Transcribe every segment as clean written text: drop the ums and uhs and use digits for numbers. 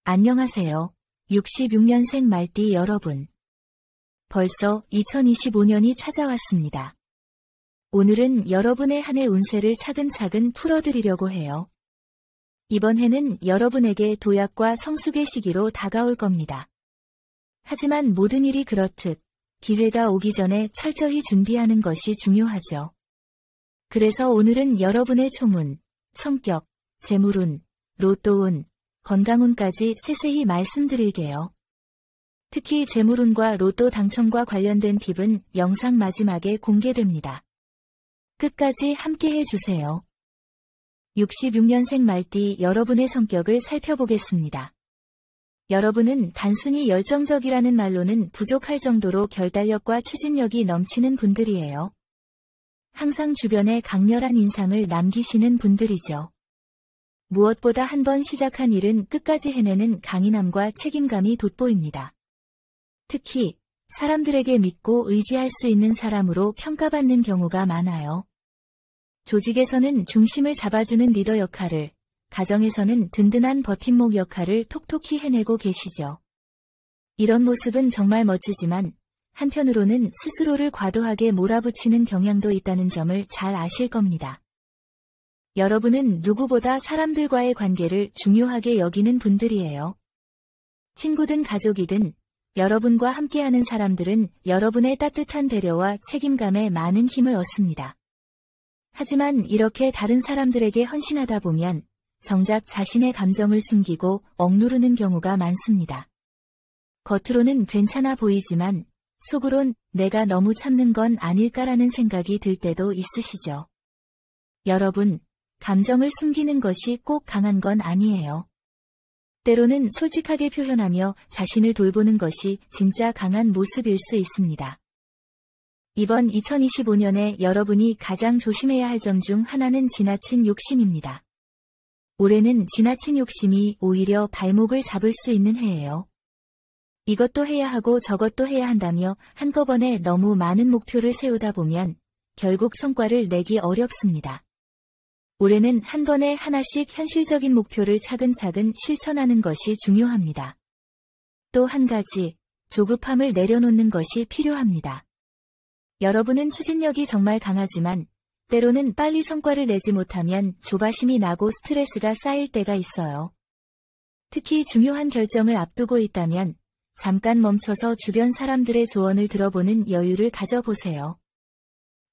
안녕하세요. 66년생 말띠 여러분. 벌써 2025년이 찾아왔습니다. 오늘은 여러분의 한 해 운세를 차근차근 풀어드리려고 해요. 이번 해는 여러분에게 도약과 성숙의 시기로 다가올 겁니다. 하지만 모든 일이 그렇듯 기회가 오기 전에 철저히 준비하는 것이 중요하죠. 그래서 오늘은 여러분의 총운, 성격, 재물운, 로또운, 건강운까지 세세히 말씀드릴게요. 특히 재물운과 로또 당첨과 관련된 팁은 영상 마지막에 공개됩니다. 끝까지 함께 해주세요. 66년생 말띠 여러분의 성격을 살펴보겠습니다. 여러분은 단순히 열정적이라는 말로는 부족할 정도로 결단력과 추진력이 넘치는 분들이에요. 항상 주변에 강렬한 인상을 남기시는 분들이죠. 무엇보다 한 번 시작한 일은 끝까지 해내는 강인함과 책임감이 돋보입니다. 특히 사람들에게 믿고 의지할 수 있는 사람으로 평가받는 경우가 많아요. 조직에서는 중심을 잡아주는 리더 역할을, 가정에서는 든든한 버팀목 역할을 톡톡히 해내고 계시죠. 이런 모습은 정말 멋지지만 한편으로는 스스로를 과도하게 몰아붙이는 경향도 있다는 점을 잘 아실 겁니다. 여러분은 누구보다 사람들과의 관계를 중요하게 여기는 분들이에요. 친구든 가족이든 여러분과 함께하는 사람들은 여러분의 따뜻한 배려와 책임감에 많은 힘을 얻습니다. 하지만 이렇게 다른 사람들에게 헌신하다 보면 정작 자신의 감정을 숨기고 억누르는 경우가 많습니다. 겉으로는 괜찮아 보이지만 속으론 내가 너무 참는 건 아닐까라는 생각이 들 때도 있으시죠. 여러분, 감정을 숨기는 것이 꼭 강한 건 아니에요. 때로는 솔직하게 표현하며 자신을 돌보는 것이 진짜 강한 모습일 수 있습니다. 이번 2025년에 여러분이 가장 조심해야 할 점 중 하나는 지나친 욕심입니다. 올해는 지나친 욕심이 오히려 발목을 잡을 수 있는 해예요. 이것도 해야 하고 저것도 해야 한다며 한꺼번에 너무 많은 목표를 세우다 보면 결국 성과를 내기 어렵습니다. 올해는 한 번에 하나씩 현실적인 목표를 차근차근 실천하는 것이 중요합니다. 또 한 가지, 조급함을 내려놓는 것이 필요합니다. 여러분은 추진력이 정말 강하지만 때로는 빨리 성과를 내지 못하면 조바심이 나고 스트레스가 쌓일 때가 있어요. 특히 중요한 결정을 앞두고 있다면 잠깐 멈춰서 주변 사람들의 조언을 들어보는 여유를 가져보세요.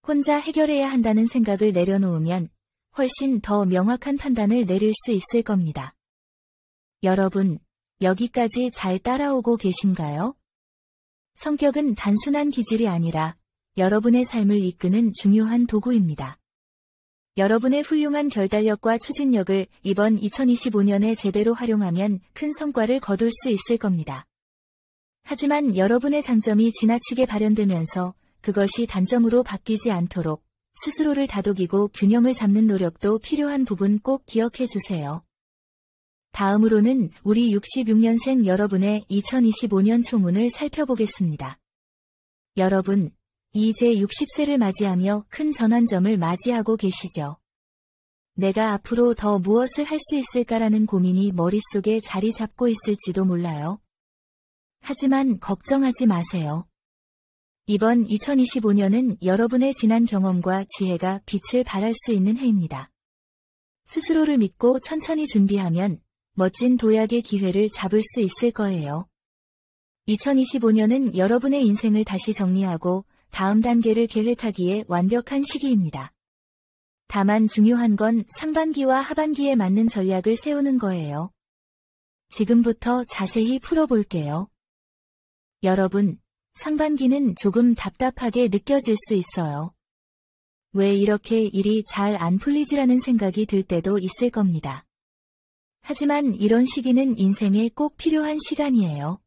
혼자 해결해야 한다는 생각을 내려놓으면 훨씬 더 명확한 판단을 내릴 수 있을 겁니다. 여러분, 여기까지 잘 따라오고 계신가요? 성격은 단순한 기질이 아니라 여러분의 삶을 이끄는 중요한 도구입니다. 여러분의 훌륭한 결단력과 추진력을 이번 2025년에 제대로 활용하면 큰 성과를 거둘 수 있을 겁니다. 하지만 여러분의 장점이 지나치게 발현되면서 그것이 단점으로 바뀌지 않도록 스스로를 다독이고 균형을 잡는 노력도 필요한 부분 꼭 기억해 주세요. 다음으로는 우리 66년생 여러분의 2025년 총운을 살펴보겠습니다. 여러분, 이제 60세를 맞이하며 큰 전환점을 맞이하고 계시죠. 내가 앞으로 더 무엇을 할 수 있을까라는 고민이 머릿속에 자리 잡고 있을지도 몰라요. 하지만 걱정하지 마세요. 이번 2025년은 여러분의 지난 경험과 지혜가 빛을 발할 수 있는 해입니다. 스스로를 믿고 천천히 준비하면 멋진 도약의 기회를 잡을 수 있을 거예요. 2025년은 여러분의 인생을 다시 정리하고 다음 단계를 계획하기에 완벽한 시기입니다. 다만 중요한 건 상반기와 하반기에 맞는 전략을 세우는 거예요. 지금부터 자세히 풀어볼게요. 여러분, 상반기는 조금 답답하게 느껴질 수 있어요. 왜 이렇게 일이 잘 안 풀리지라는 생각이 들 때도 있을 겁니다. 하지만 이런 시기는 인생에 꼭 필요한 시간이에요.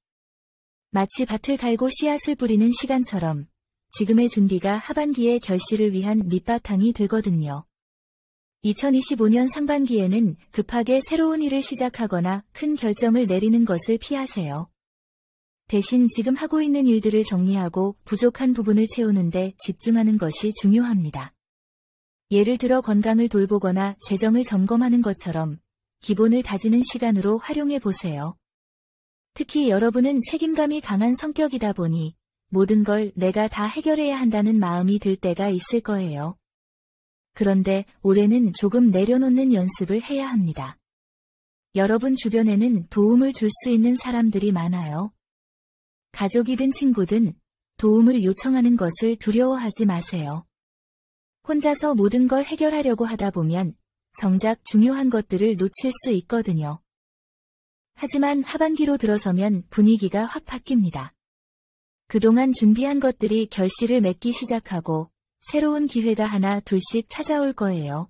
마치 밭을 갈고 씨앗을 뿌리는 시간처럼 지금의 준비가 하반기의 결실을 위한 밑바탕이 되거든요. 2025년 상반기에는 급하게 새로운 일을 시작하거나 큰 결정을 내리는 것을 피하세요. 대신 지금 하고 있는 일들을 정리하고 부족한 부분을 채우는 데 집중하는 것이 중요합니다. 예를 들어 건강을 돌보거나 재정을 점검하는 것처럼 기본을 다지는 시간으로 활용해 보세요. 특히 여러분은 책임감이 강한 성격이다 보니 모든 걸 내가 다 해결해야 한다는 마음이 들 때가 있을 거예요. 그런데 올해는 조금 내려놓는 연습을 해야 합니다. 여러분 주변에는 도움을 줄 수 있는 사람들이 많아요. 가족이든 친구든 도움을 요청하는 것을 두려워하지 마세요. 혼자서 모든 걸 해결하려고 하다 보면 정작 중요한 것들을 놓칠 수 있거든요. 하지만 하반기로 들어서면 분위기가 확 바뀝니다. 그동안 준비한 것들이 결실을 맺기 시작하고 새로운 기회가 하나 둘씩 찾아올 거예요.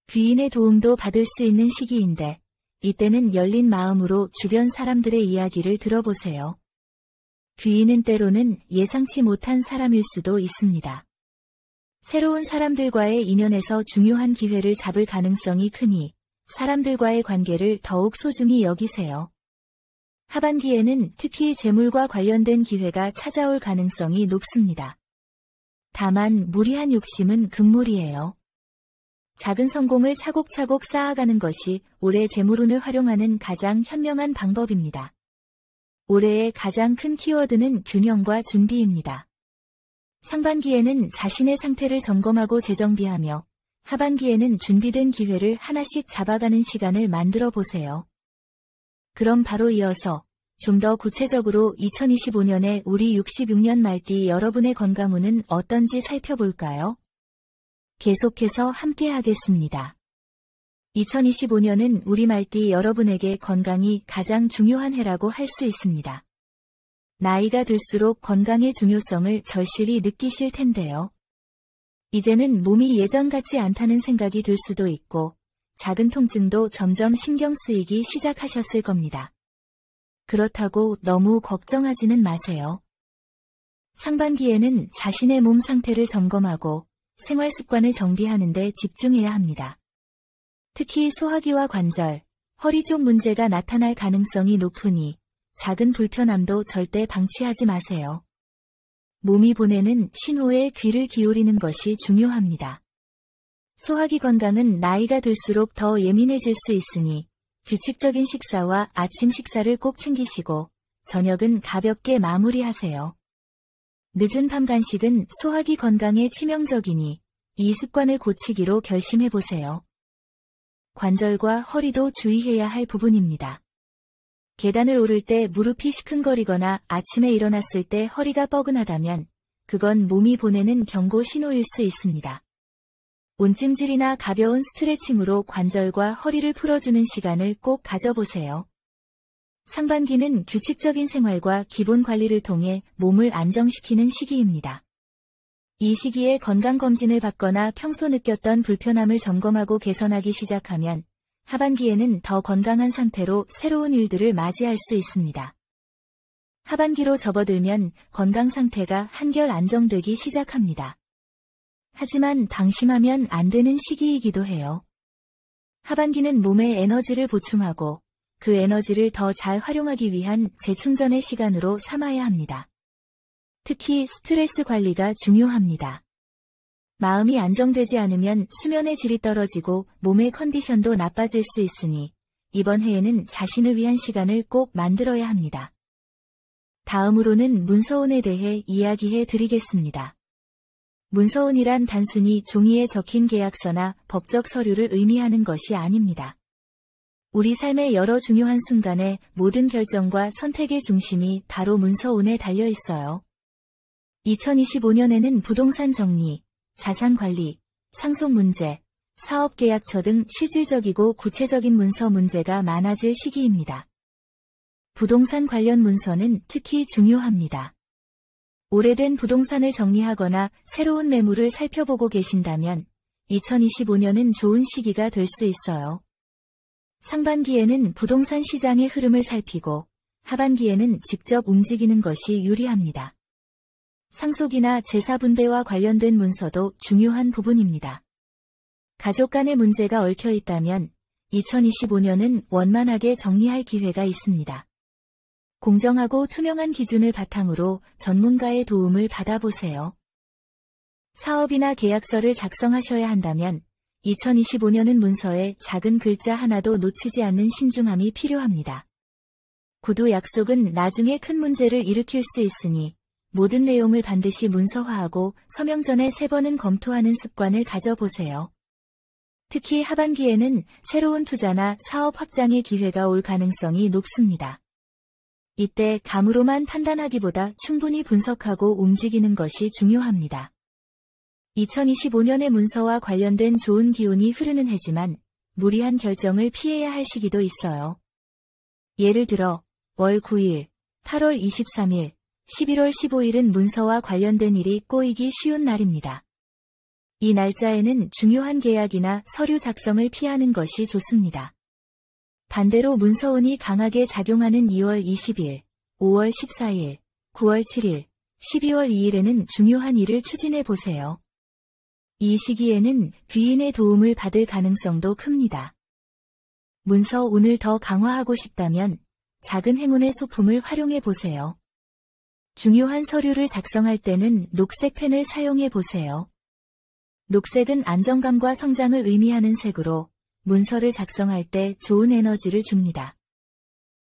귀인의 도움도 받을 수 있는 시기인데 이때는 열린 마음으로 주변 사람들의 이야기를 들어보세요. 귀인은 때로는 예상치 못한 사람일 수도 있습니다. 새로운 사람들과의 인연에서 중요한 기회를 잡을 가능성이 크니 사람들과의 관계를 더욱 소중히 여기세요. 하반기에는 특히 재물과 관련된 기회가 찾아올 가능성이 높습니다. 다만 무리한 욕심은 금물이에요. 작은 성공을 차곡차곡 쌓아가는 것이 올해 재물운을 활용하는 가장 현명한 방법입니다. 올해의 가장 큰 키워드는 균형과 준비입니다. 상반기에는 자신의 상태를 점검하고 재정비하며 하반기에는 준비된 기회를 하나씩 잡아가는 시간을 만들어 보세요. 그럼 바로 이어서 좀 더 구체적으로 2025년에 우리 66년 말띠 여러분의 건강운은 어떤지 살펴볼까요? 계속해서 함께 하겠습니다. 2025년은 우리 말띠 여러분에게 건강이 가장 중요한 해라고 할 수 있습니다. 나이가 들수록 건강의 중요성을 절실히 느끼실 텐데요. 이제는 몸이 예전 같지 않다는 생각이 들 수도 있고 작은 통증도 점점 신경 쓰이기 시작하셨을 겁니다. 그렇다고 너무 걱정하지는 마세요. 상반기에는 자신의 몸 상태를 점검하고 생활 습관을 정비하는 데 집중해야 합니다. 특히 소화기와 관절, 허리 쪽 문제가 나타날 가능성이 높으니 작은 불편함도 절대 방치하지 마세요. 몸이 보내는 신호에 귀를 기울이는 것이 중요합니다. 소화기 건강은 나이가 들수록 더 예민해질 수 있으니 규칙적인 식사와 아침 식사를 꼭 챙기시고 저녁은 가볍게 마무리하세요. 늦은 밤 간식은 소화기 건강에 치명적이니 이 습관을 고치기로 결심해보세요. 관절과 허리도 주의해야 할 부분입니다. 계단을 오를 때 무릎이 시큰거리거나 아침에 일어났을 때 허리가 뻐근하다면 그건 몸이 보내는 경고 신호일 수 있습니다. 온찜질이나 가벼운 스트레칭으로 관절과 허리를 풀어주는 시간을 꼭 가져보세요. 상반기는 규칙적인 생활과 기본 관리를 통해 몸을 안정시키는 시기입니다. 이 시기에 건강검진을 받거나 평소 느꼈던 불편함을 점검하고 개선하기 시작하면 하반기에는 더 건강한 상태로 새로운 일들을 맞이할 수 있습니다. 하반기로 접어들면 건강 상태가 한결 안정되기 시작합니다. 하지만 방심하면 안 되는 시기이기도 해요. 하반기는 몸에 에너지를 보충하고 그 에너지를 더 잘 활용하기 위한 재충전의 시간으로 삼아야 합니다. 특히 스트레스 관리가 중요합니다. 마음이 안정되지 않으면 수면의 질이 떨어지고 몸의 컨디션도 나빠질 수 있으니 이번 해에는 자신을 위한 시간을 꼭 만들어야 합니다. 다음으로는 문서운에 대해 이야기해 드리겠습니다. 문서운이란 단순히 종이에 적힌 계약서나 법적 서류를 의미하는 것이 아닙니다. 우리 삶의 여러 중요한 순간에 모든 결정과 선택의 중심이 바로 문서운에 달려 있어요. 2025년에는 부동산 정리, 자산 관리, 상속 문제, 사업 계약처 등 실질적이고 구체적인 문서 문제가 많아질 시기입니다. 부동산 관련 문서는 특히 중요합니다. 오래된 부동산을 정리하거나 새로운 매물을 살펴보고 계신다면 2025년은 좋은 시기가 될 수 있어요. 상반기에는 부동산 시장의 흐름을 살피고 하반기에는 직접 움직이는 것이 유리합니다. 상속이나 재사 분배와 관련된 문서도 중요한 부분입니다. 가족 간의 문제가 얽혀 있다면 2025년은 원만하게 정리할 기회가 있습니다. 공정하고 투명한 기준을 바탕으로 전문가의 도움을 받아보세요. 사업이나 계약서를 작성하셔야 한다면 2025년은 문서에 작은 글자 하나도 놓치지 않는 신중함이 필요합니다. 구두 약속은 나중에 큰 문제를 일으킬 수 있으니 모든 내용을 반드시 문서화하고 서명 전에 3번은 검토하는 습관을 가져보세요. 특히 하반기에는 새로운 투자나 사업 확장의 기회가 올 가능성이 높습니다. 이때 감으로만 판단하기보다 충분히 분석하고 움직이는 것이 중요합니다. 2025년의 문서와 관련된 좋은 기운이 흐르는 해지만 무리한 결정을 피해야 할 시기도 있어요. 예를 들어 월 9일, 8월 23일, 11월 15일은 문서와 관련된 일이 꼬이기 쉬운 날입니다. 이 날짜에는 중요한 계약이나 서류 작성을 피하는 것이 좋습니다. 반대로 문서운이 강하게 작용하는 2월 20일, 5월 14일, 9월 7일, 12월 2일에는 중요한 일을 추진해 보세요. 이 시기에는 귀인의 도움을 받을 가능성도 큽니다. 문서운을 더 강화하고 싶다면 작은 행운의 소품을 활용해 보세요. 중요한 서류를 작성할 때는 녹색 펜을 사용해 보세요. 녹색은 안정감과 성장을 의미하는 색으로 문서를 작성할 때 좋은 에너지를 줍니다.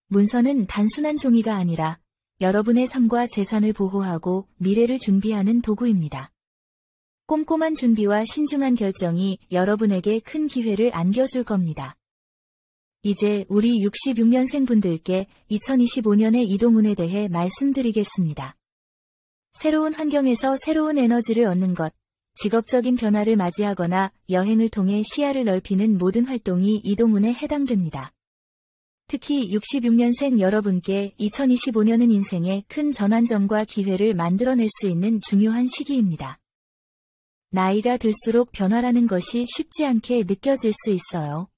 문서는 단순한 종이가 아니라 여러분의 삶과 재산을 보호하고 미래를 준비하는 도구입니다. 꼼꼼한 준비와 신중한 결정이 여러분에게 큰 기회를 안겨줄 겁니다. 이제 우리 66년생 분들께 2025년의 이동운에 대해 말씀드리겠습니다. 새로운 환경에서 새로운 에너지를 얻는 것, 직업적인 변화를 맞이하거나 여행을 통해 시야를 넓히는 모든 활동이 이동운에 해당됩니다. 특히 66년생 여러분께 2025년은 인생의 큰 전환점과 기회를 만들어낼 수 있는 중요한 시기입니다. 나이가 들수록 변화라는 것이 쉽지 않게 느껴질 수 있어요.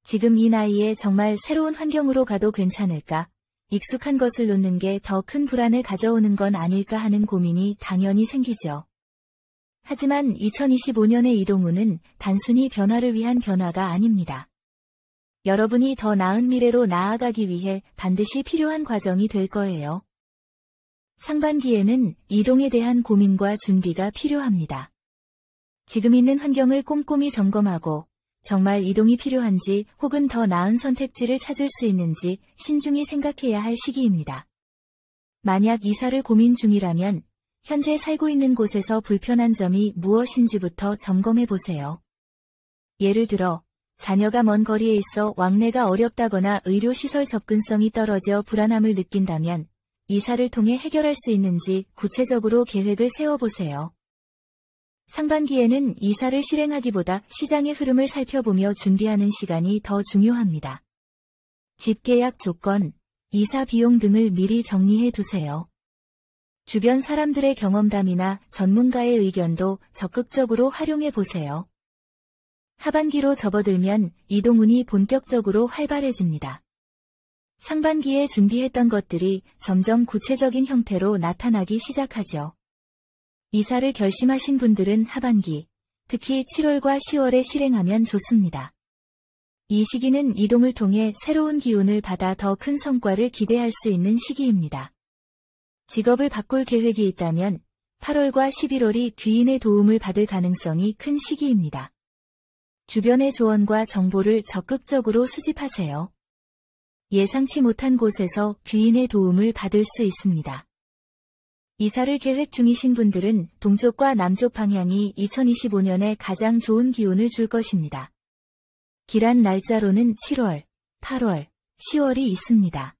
지금 이 나이에 정말 새로운 환경으로 가도 괜찮을까? 익숙한 것을 놓는 게 더 큰 불안을 가져오는 건 아닐까 하는 고민이 당연히 생기죠. 하지만 2025년의 이동운은 단순히 변화를 위한 변화가 아닙니다. 여러분이 더 나은 미래로 나아가기 위해 반드시 필요한 과정이 될 거예요. 상반기에는 이동에 대한 고민과 준비가 필요합니다. 지금 있는 환경을 꼼꼼히 점검하고 정말 이동이 필요한지 혹은 더 나은 선택지를 찾을 수 있는지 신중히 생각해야 할 시기입니다. 만약 이사를 고민 중이라면 현재 살고 있는 곳에서 불편한 점이 무엇인지부터 점검해 보세요. 예를 들어 자녀가 먼 거리에 있어 왕래가 어렵다거나 의료시설 접근성이 떨어져 불안함을 느낀다면 이사를 통해 해결할 수 있는지 구체적으로 계획을 세워보세요. 상반기에는 이사를 실행하기보다 시장의 흐름을 살펴보며 준비하는 시간이 더 중요합니다. 집 계약 조건, 이사 비용 등을 미리 정리해 두세요. 주변 사람들의 경험담이나 전문가의 의견도 적극적으로 활용해 보세요. 하반기로 접어들면 이동운이 본격적으로 활발해집니다. 상반기에 준비했던 것들이 점점 구체적인 형태로 나타나기 시작하죠. 이사를 결심하신 분들은 하반기, 특히 7월과 10월에 실행하면 좋습니다. 이 시기는 이동을 통해 새로운 기운을 받아 더 큰 성과를 기대할 수 있는 시기입니다. 직업을 바꿀 계획이 있다면 8월과 11월이 귀인의 도움을 받을 가능성이 큰 시기입니다. 주변의 조언과 정보를 적극적으로 수집하세요. 예상치 못한 곳에서 귀인의 도움을 받을 수 있습니다. 이사를 계획 중이신 분들은 동쪽과 남쪽 방향이 2025년에 가장 좋은 기운을 줄 것입니다. 길한 날짜로는 7월, 8월, 10월이 있습니다.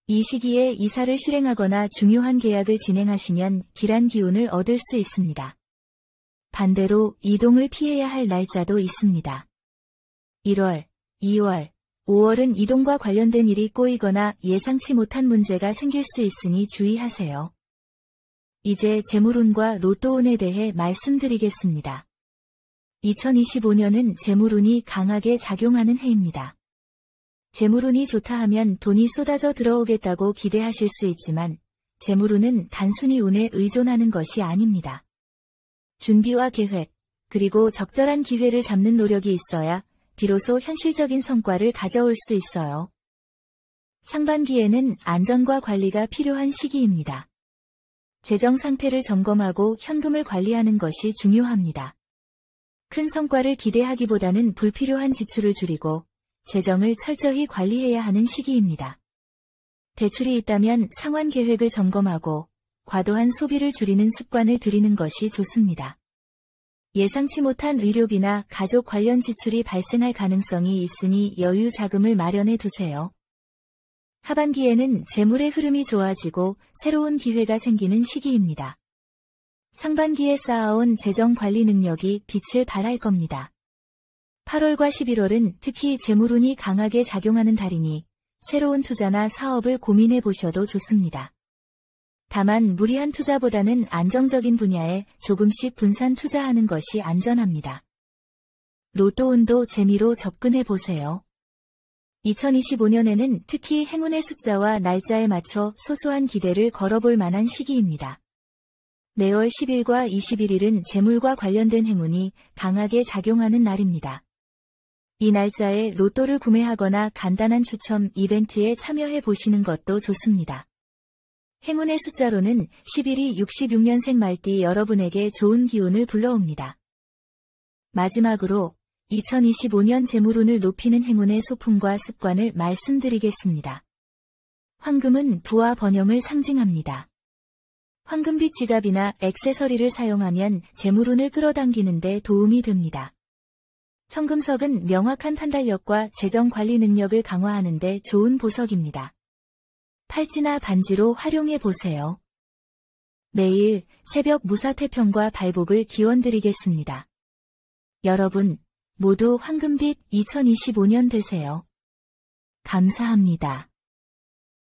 이 시기에 이사를 실행하거나 중요한 계약을 진행하시면 길한 기운을 얻을 수 있습니다. 반대로 이동을 피해야 할 날짜도 있습니다. 1월, 2월, 5월은 이동과 관련된 일이 꼬이거나 예상치 못한 문제가 생길 수 있으니 주의하세요. 이제 재물운과 로또운에 대해 말씀드리겠습니다. 2025년은 재물운이 강하게 작용하는 해입니다. 재물운이 좋다 하면 돈이 쏟아져 들어오겠다고 기대하실 수 있지만 재물운은 단순히 운에 의존하는 것이 아닙니다. 준비와 계획, 그리고 적절한 기회를 잡는 노력이 있어야 비로소 현실적인 성과를 가져올 수 있어요. 상반기에는 안전과 관리가 필요한 시기입니다. 재정 상태를 점검하고 현금을 관리하는 것이 중요합니다. 큰 성과를 기대하기보다는 불필요한 지출을 줄이고 재정을 철저히 관리해야 하는 시기입니다. 대출이 있다면 상환 계획을 점검하고 과도한 소비를 줄이는 습관을 들이는 것이 좋습니다. 예상치 못한 의료비나 가족 관련 지출이 발생할 가능성이 있으니 여유 자금을 마련해 두세요. 하반기에는 재물의 흐름이 좋아지고 새로운 기회가 생기는 시기입니다. 상반기에 쌓아온 재정 관리 능력이 빛을 발할 겁니다. 8월과 11월은 특히 재물운이 강하게 작용하는 달이니 새로운 투자나 사업을 고민해 보셔도 좋습니다. 다만 무리한 투자보다는 안정적인 분야에 조금씩 분산 투자하는 것이 안전합니다. 로또운도 재미로 접근해 보세요. 2025년에는 특히 행운의 숫자와 날짜에 맞춰 소소한 기대를 걸어볼 만한 시기입니다. 매월 10일과 21일은 재물과 관련된 행운이 강하게 작용하는 날입니다. 이 날짜에 로또를 구매하거나 간단한 추첨 이벤트에 참여해 보시는 것도 좋습니다. 행운의 숫자로는 11이 66년생 말띠 여러분에게 좋은 기운을 불러옵니다. 마지막으로 2025년 재물운을 높이는 행운의 소품과 습관을 말씀드리겠습니다. 황금은 부와 번영을 상징합니다. 황금빛 지갑이나 액세서리를 사용하면 재물운을 끌어당기는 데 도움이 됩니다. 청금석은 명확한 판단력과 재정 관리 능력을 강화하는 데 좋은 보석입니다. 팔찌나 반지로 활용해 보세요. 매일 새벽 무사태평과 발복을 기원드리겠습니다. 여러분, 모두 황금빛 2025년 되세요. 감사합니다.